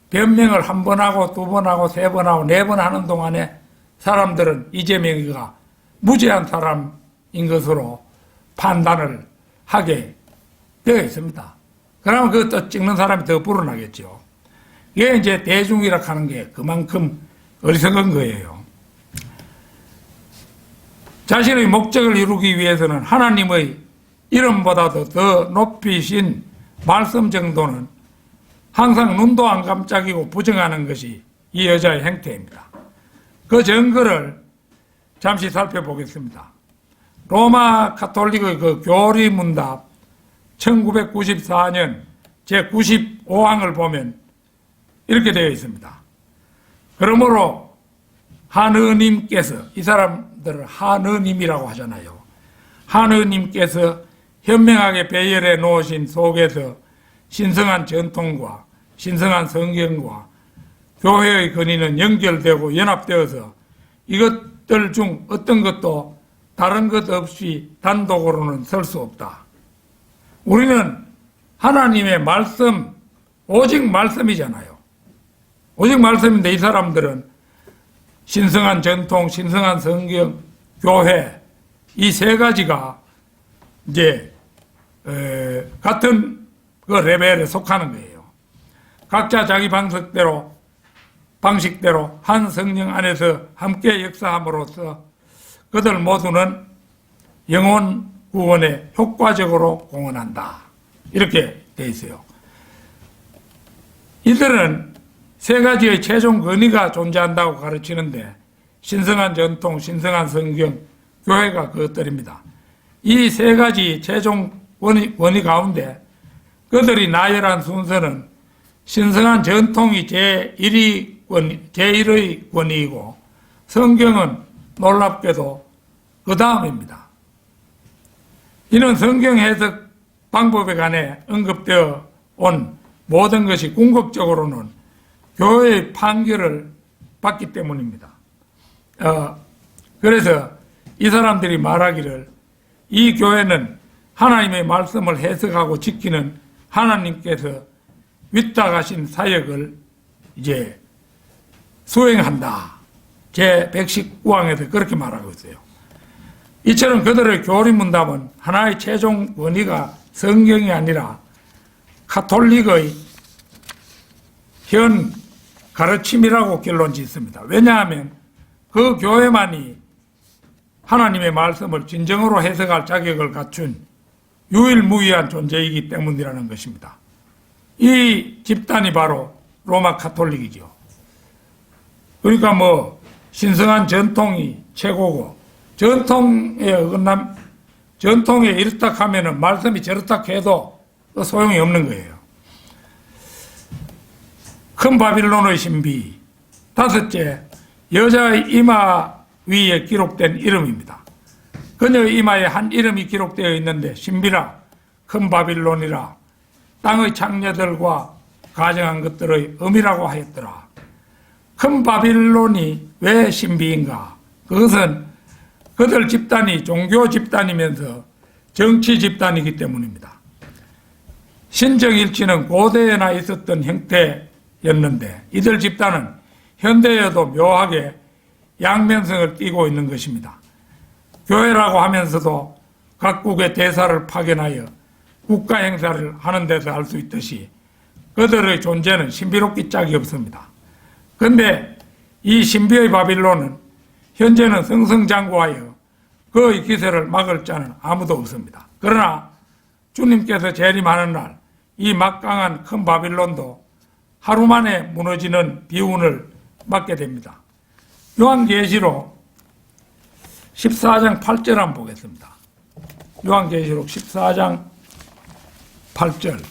변명을 1번 하고 2번 하고 3번 하고 4번 하는 동안에 사람들은 이재명이가 무죄한 사람인 것으로 판단을 하게 되어 있습니다. 그러면 그것도 찍는 사람이 더 불어나겠죠. 이게 이제 대중이라 하는 게 그만큼 어리석은 거예요. 자신의 목적을 이루기 위해서는 하나님의 이름보다도 더 높이신 말씀 정도는 항상 눈도 안 깜짝이고 부정하는 것이 이 여자의 행태입니다. 그 증거를 잠시 살펴보겠습니다. 로마 카톨릭의 그 교리문답 1994년 제95항을 보면 이렇게 되어 있습니다. 그러므로 하느님께서, 이 사람들을 하느님이라고 하잖아요. 하느님께서 현명하게 배열해 놓으신 속에서 신성한 전통과 신성한 성경과 교회의 권위는 연결되고 연합되어서 이것들 중 어떤 것도 다른 것 없이 단독으로는 설 수 없다. 우리는 하나님의 말씀, 오직 말씀이잖아요. 오직 말씀인데 이 사람들은 신성한 전통, 신성한 성경, 교회 이 세 가지가 이제 같은 그 레벨에 속하는 거예요. 각자 자기 방식대로 한 성령 안에서 함께 역사함으로써 그들 모두는 영혼 구원에 효과적으로 공헌한다. 이렇게 돼 있어요. 이들은 세 가지의 최종 권위가 존재한다고 가르치는데 신성한 전통, 신성한 성경, 교회가 그것들입니다. 이 세 가지 최종 권위 가운데 그들이 나열한 순서는 신성한 전통이 제1의 권위이고 성경은 놀랍게도 그 다음입니다. 이는 성경 해석 방법에 관해 언급되어 온 모든 것이 궁극적으로는 교회의 판결을 받기 때문입니다. 그래서 이 사람들이 말하기를 이 교회는 하나님의 말씀을 해석하고 지키는 하나님께서 위탁하신 사역을 이제 수행한다. 제 119항에서 그렇게 말하고 있어요. 이처럼 그들의 교리 문답은 하나의 최종 권위가 성경이 아니라 카톨릭의 현 가르침이라고 결론 짓습니다. 왜냐하면 그 교회만이 하나님의 말씀을 진정으로 해석할 자격을 갖춘 유일무이한 존재이기 때문이라는 것입니다. 이 집단이 바로 로마 카톨릭이죠. 그러니까 신성한 전통이 최고고 전통에 이렇다 하면은 말씀이 저렇다 해도 소용이 없는 거예요. 큰 바빌론의 신비. 다섯째, 여자의 이마 위에 기록된 이름입니다. 그녀의 이마에 한 이름이 기록되어 있는데 신비라, 큰 바빌론이라, 땅의 창녀들과 가정한 것들의 의미라고 하였더라. 큰 바빌론이 왜 신비인가? 그것은 그들 집단이 종교 집단이면서 정치 집단이기 때문입니다. 신정일치는 고대에나 있었던 형태였는데 이들 집단은 현대에도 묘하게 양면성을 띠고 있는 것입니다. 교회라고 하면서도 각국의 대사를 파견하여 국가 행사를 하는 데서 알 수 있듯이 그들의 존재는 신비롭기 짝이 없습니다. 그런데 이 신비의 바빌론은 현재는 승승장구하여 그의 기세를 막을 자는 아무도 없습니다. 그러나 주님께서 재림하는 날 이 막강한 큰 바빌론도 하루 만에 무너지는 비운을 맞게 됩니다. 요한계시록 14장 8절 한번 보겠습니다. 요한계시록 14장 8절.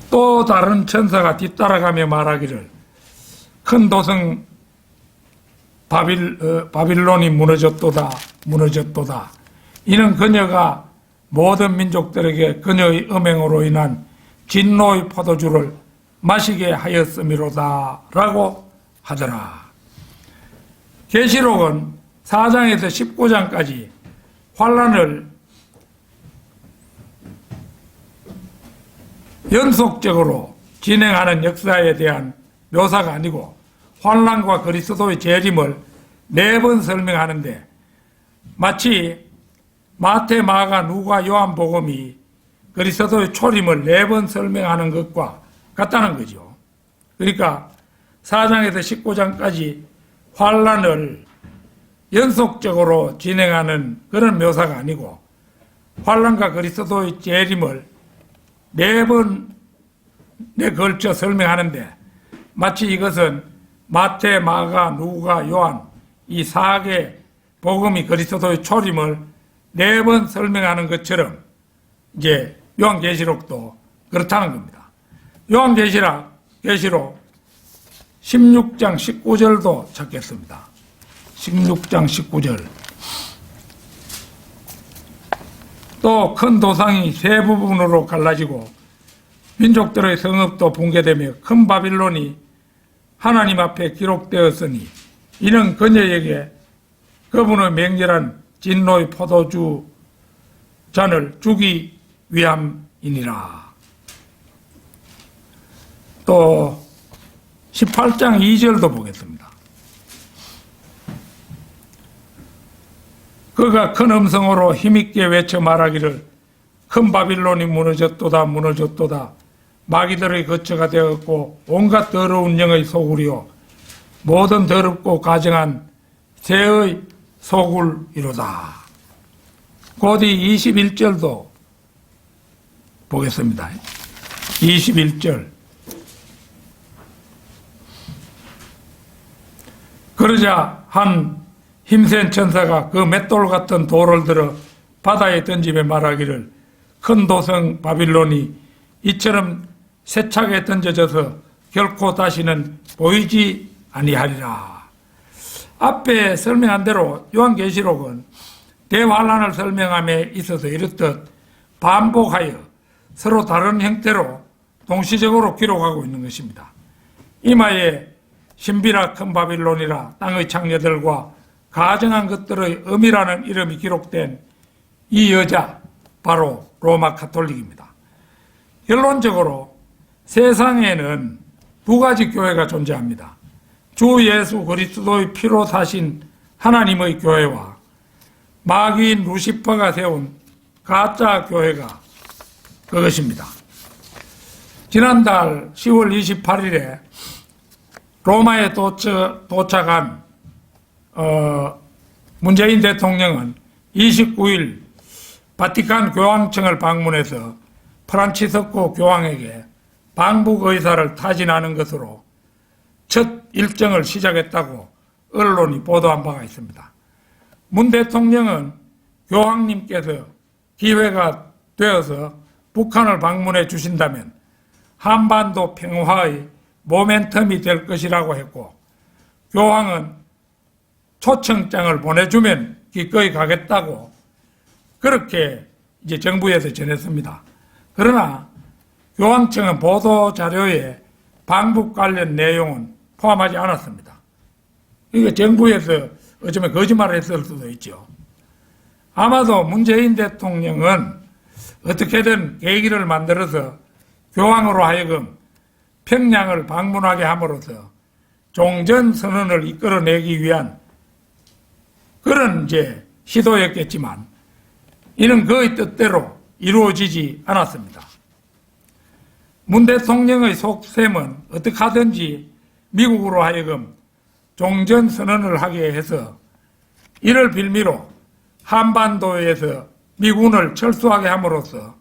또 다른 천사가 뒤따라가며 말하기를 큰 도성 바빌론이 무너졌도다. 이는 그녀가 모든 민족들에게 그녀의 음행으로 인한 진노의 포도주를 마시게 하였음이로다 라고 하더라. 계시록은 4장에서 19장까지 환란을 연속적으로 진행하는 역사에 대한 묘사가 아니고 환란과 그리스도의 재림을 4번 설명하는데 마치 마태, 마가, 누가, 요한복음이 그리스도의 초림을 4번 설명하는 것과 같다는 거죠. 그러니까 4장에서 19장까지 환란을 연속적으로 진행하는 그런 묘사가 아니고 환란과 그리스도의 재림을 4번에 걸쳐 설명하는데 마치 이것은 마태, 마가, 누가, 요한 이 4개 복음이 그리스도의 초림을 4번 설명하는 것처럼 이제 요한계시록도 그렇다는 겁니다. 요한계시록 16장 19절도 찾겠습니다. 16장 19절. 또 큰 도상이 세 부분으로 갈라지고 민족들의 성읍도 붕괴되며 큰 바빌론이 하나님 앞에 기록되었으니 이는 그녀에게 그분의 맹렬한 진노의 포도주 잔을 주기 위함이니라. 또 18장 2절도 보겠습니다. 그가 큰 음성으로 힘있게 외쳐 말하기를 큰 바빌론이 무너졌도다 무너졌도다. 마귀들의 거처가 되었고 온갖 더러운 영의 소굴이요 모든 더럽고 가증한 새의 소굴이로다. 곧이 21절도 보겠습니다. 21절. 그러자 한 힘센 천사가 그 맷돌 같은 돌을 들어 바다에 던지며 말하기를 큰 도성 바빌론이 이처럼 세차게 던져져서 결코 다시는 보이지 아니하리라. 앞에 설명한 대로 요한계시록은 대환란을 설명함에 있어서 이렇듯 반복하여 서로 다른 형태로 동시적으로 기록하고 있는 것입니다. 이마에 신비라 큰 바빌론이라 땅의 창녀들과 가증한 것들의 음이라는 이름이 기록된 이 여자, 바로 로마 가톨릭입니다. 결론적으로 세상에는 두 가지 교회가 존재합니다. 주 예수 그리스도의 피로 사신 하나님의 교회와 마귀인 루시퍼가 세운 가짜 교회가 그것입니다. 지난달 10월 28일에 로마에 도착한 문재인 대통령은 29일 바티칸 교황청을 방문해서 프란치스코 교황에게 방북 의사를 타진하는 것으로 첫 일정을 시작했다고 언론이 보도한 바가 있습니다. 문 대통령은 교황님께서 기회가 되어서 북한을 방문해 주신다면 한반도 평화의 모멘텀이 될 것이라고 했고, 교황은 초청장을 보내주면 기꺼이 가겠다고 그렇게 이제 정부에서 전했습니다. 그러나 교황청은 보도자료에 방북 관련 내용은 포함하지 않았습니다. 이게 정부에서 어쩌면 거짓말을 했을 수도 있죠. 아마도 문재인 대통령은 어떻게든 계기를 만들어서 교황으로 하여금 평양을 방문하게 함으로써 종전선언을 이끌어내기 위한 그런 이제 시도였겠지만 이는 그의 뜻대로 이루어지지 않았습니다. 문 대통령의 속셈은 어떻게 하든지 미국으로 하여금 종전선언을 하게 해서 이를 빌미로 한반도에서 미군을 철수하게 함으로써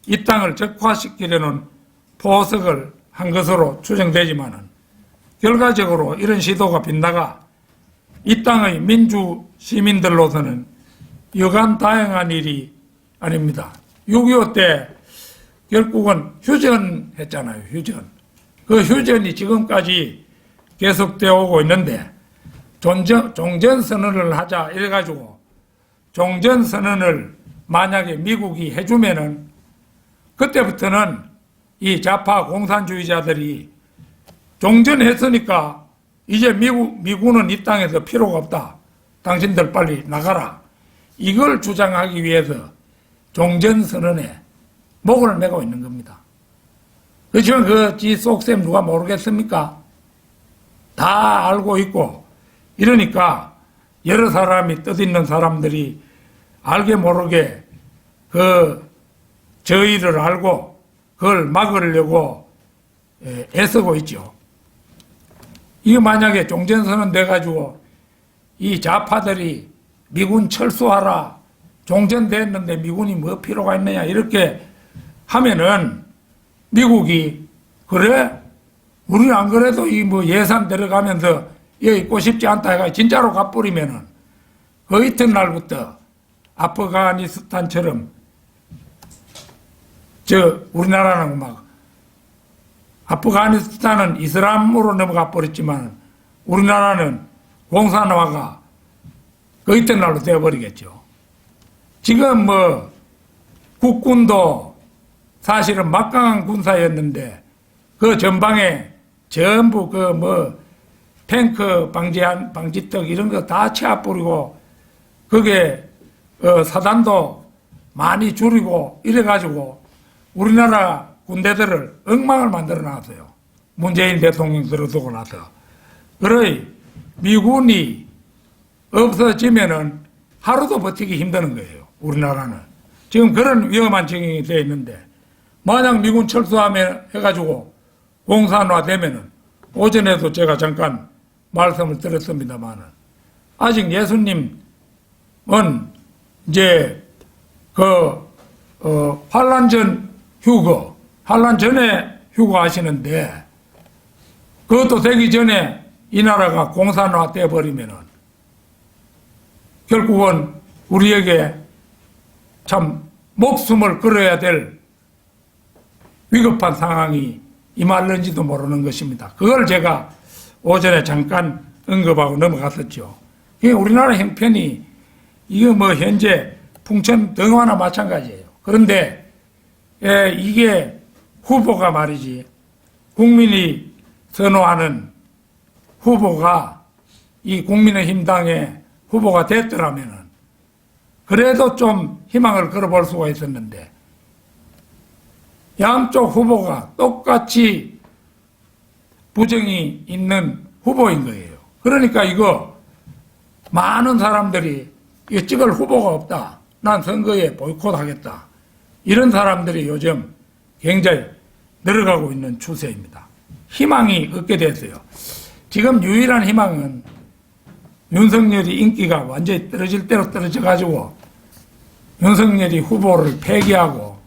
이 땅을 적화시키려는 포석을 한 것으로 추정되지만 결과적으로 이런 시도가 빗나가 이 땅의 민주 시민들로서는 여간 다양한 일이 아닙니다. 6.25 때 결국은 휴전했잖아요. 휴전. 그 휴전이 지금까지 계속되어 오고 있는데 종전선언을 하자 이래가지고 종전선언을 만약에 미국이 해주면은 그때부터는 이 좌파 공산주의자들이 종전했으니까 이제 미군은 이 땅에서 필요가 없다. 당신들 빨리 나가라. 이걸 주장하기 위해서 종전선언에 목을 매고 있는 겁니다. 그렇지만 지 속셈 누가 모르겠습니까? 다 알고 있고 이러니까 여러 사람이 뜻있는 사람들이 알게 모르게 저희를 알고 그걸 막으려고 애쓰고 있죠. 이게 만약에 종전선언 돼가지고 이 좌파들이 미군 철수하라, 종전됐는데 미군이 뭐 필요가 있느냐 이렇게 하면은 미국이 그래? 우리는 안 그래도 이 뭐 예산 들어가면서 여기 있고 싶지 않다 해가 진짜로 가버리면은 그 이튿날부터 아프가니스탄처럼 우리나라는 막 아프가니스탄은 이슬람으로 넘어가 버렸지만 우리나라는 공산화가 그 이튿날로 되어버리겠죠. 지금 뭐 국군도 사실은 막강한 군사였는데 그 전방에 전부 그 뭐 탱크 방지턱 이런 거 다 채워버리고 그게 사단도 많이 줄이고 이래가지고 우리나라 군대들을 엉망을 만들어 놨어요. 문재인 대통령 들어두고 나서. 그러니 미군이 없어지면은 하루도 버티기 힘드는 거예요. 우리나라는. 지금 그런 위험한情形이 되어 있는데 만약 미군 철수하면 해가지고 공산화되면은 오전에도 제가 잠깐 말씀을 드렸습니다만은 아직 예수님은 이제 환란 전 휴거, 환란 전에 휴거하시는데 그것도 되기 전에 이 나라가 공산화돼 버리면은 결국은 우리에게 참 목숨을 걸어야 될 위급한 상황이 임할는지도 모르는 것입니다. 그걸 제가 오전에 잠깐 언급하고 넘어갔었죠. 우리나라 형편이 이거 뭐 현재 풍천 등화나 마찬가지예요. 그런데 이게 후보가 말이지 국민이 선호하는 후보가 이 국민의힘당의 후보가 됐더라면은 그래도 좀 희망을 걸어볼 수가 있었는데 양쪽 후보가 똑같이 부정이 있는 후보인 거예요. 그러니까 이거 많은 사람들이 이거 찍을 후보가 없다. 난 선거에 보이콧하겠다. 이런 사람들이 요즘 굉장히 늘어가고 있는 추세입니다. 희망이 없게 됐어요. 지금 유일한 희망은 윤석열이 인기가 완전히 떨어질 대로 떨어져가지고 윤석열이 후보를 폐기하고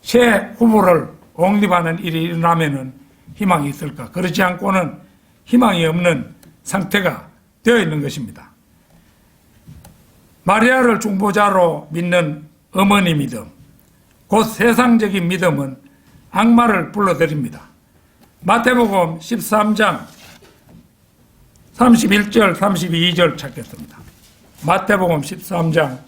새 후보를 옹립하는 일이 일어나면은 희망이 있을까? 그렇지 않고는 희망이 없는 상태가 되어 있는 것입니다. 마리아를 중보자로 믿는 어머니 믿음, 곧 세상적인 믿음은 악마를 불러들입니다. 마태복음 13장 31절, 32절 찾겠습니다. 마태복음 13장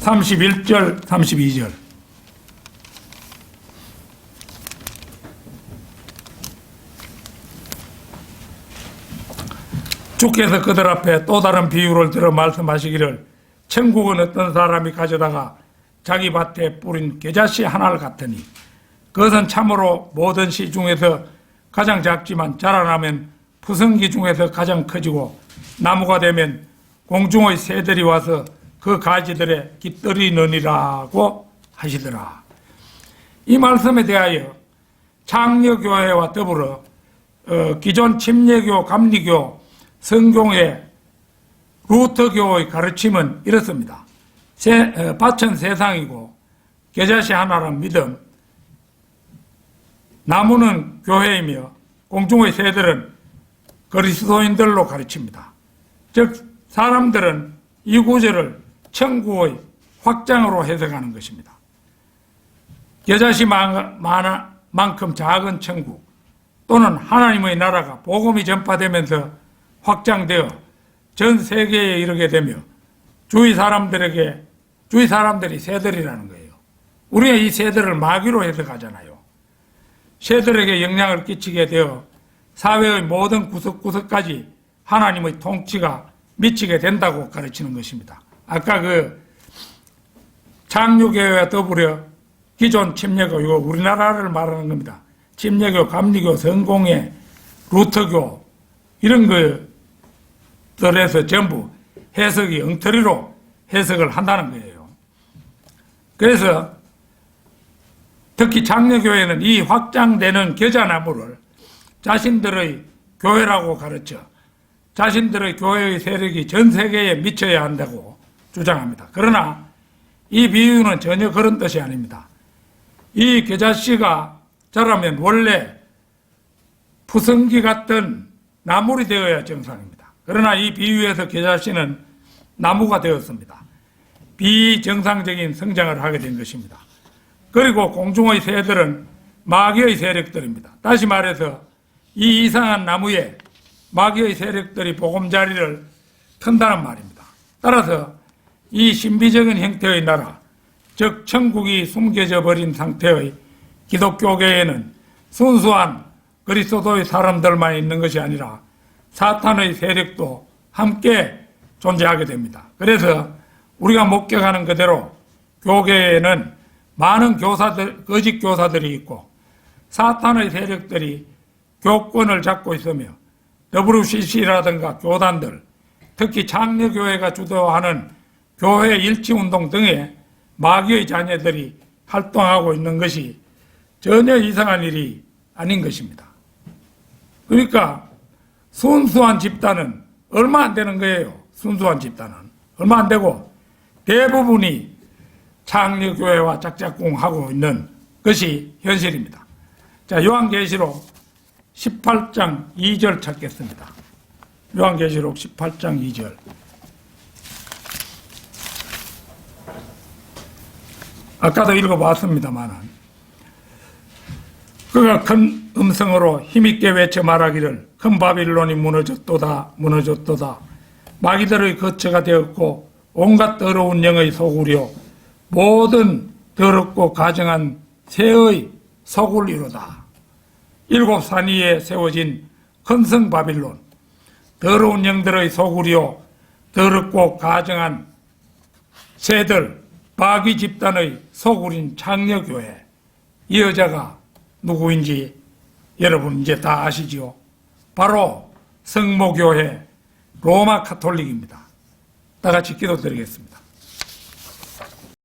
31절, 32절. 주께서 그들 앞에 또 다른 비유를 들어 말씀하시기를 천국은 어떤 사람이 가져다가 자기 밭에 뿌린 겨자씨 하나를 같으니 그것은 참으로 모든 씨 중에서 가장 작지만 자라나면 푸성기 중에서 가장 커지고 나무가 되면 공중의 새들이 와서 그 가지들에 깃들이느니라고 하시더라. 이 말씀에 대하여 창녀교회와 더불어 기존 침례교, 감리교, 성경의 루터교의 가르침은 이렇습니다. 밭은 세상이고 겨자씨 하나란 믿음, 나무는 교회이며 공중의 새들은 그리스도인들로 가르칩니다. 즉 사람들은 이 구절을 천국의 확장으로 해석하는 것입니다. 겨자씨만큼 작은 천국 또는 하나님의 나라가 복음이 전파되면서 확장되어 전 세계에 이르게 되며 주위 사람들이 새들이라는 거예요. 우리가 이 새들을 마귀로 해석하잖아요. 새들에게 영향을 끼치게 되어 사회의 모든 구석구석까지 하나님의 통치가 미치게 된다고 가르치는 것입니다. 아까 창조교회와 더불어 기존 침례교, 이거 우리나라를 말하는 겁니다. 침례교, 감리교, 성공회, 루터교 이런 것들에서 전부 해석이 엉터리로 해석을 한다는 거예요. 그래서 특히 창녀교회는 이 확장되는 겨자나무를 자신들의 교회라고 가르쳐 자신들의 교회의 세력이 전 세계에 미쳐야 한다고 주장합니다. 그러나 이 비유는 전혀 그런 뜻이 아닙니다. 이 겨자씨가 자라면 원래 푸성기 같은 나물이 되어야 정상입니다. 그러나 이 비유에서 겨자씨는 나무가 되었습니다. 비정상적인 성장을 하게 된 것입니다. 그리고 공중의 새들은 마귀의 세력들입니다. 다시 말해서 이 이상한 나무에 마귀의 세력들이 보금자리를 튼다는 말입니다. 따라서 이 신비적인 형태의 나라, 즉 천국이 숨겨져 버린 상태의 기독교계에는 순수한 그리스도의 사람들만 있는 것이 아니라 사탄의 세력도 함께 존재하게 됩니다. 그래서 우리가 목격하는 그대로 교계에는 많은 거짓 교사들이 있고 사탄의 세력들이 교권을 잡고 있으며 WCC라든가 교단들, 특히 장로교회가 주도하는 교회 일치운동 등의 마귀의 자녀들이 활동하고 있는 것이 전혀 이상한 일이 아닌 것입니다. 그러니까 순수한 집단은 얼마 안 되는 거예요. 순수한 집단은 얼마 안 되고 대부분이 창녀교회와 짝짝꿍하고 있는 것이 현실입니다. 자, 요한계시록 18장 2절 찾겠습니다. 요한계시록 18장 2절. 아까도 읽어봤습니다만 그가 큰 음성으로 힘있게 외쳐 말하기를 큰 바빌론이 무너졌도다 무너졌도다. 마귀들의 거처가 되었고 온갖 더러운 영의 소굴이요 모든 더럽고 가증한 새의 소굴이로다. 7산 위에 세워진 큰 성 바빌론, 더러운 영들의 소굴이요 더럽고 가증한 새들, 마귀 집단의 소굴인 창녀교회. 이 여자가 누구인지 여러분 이제 다 아시지요? 바로 성모교회 로마 카톨릭입니다. 다 같이 기도드리겠습니다.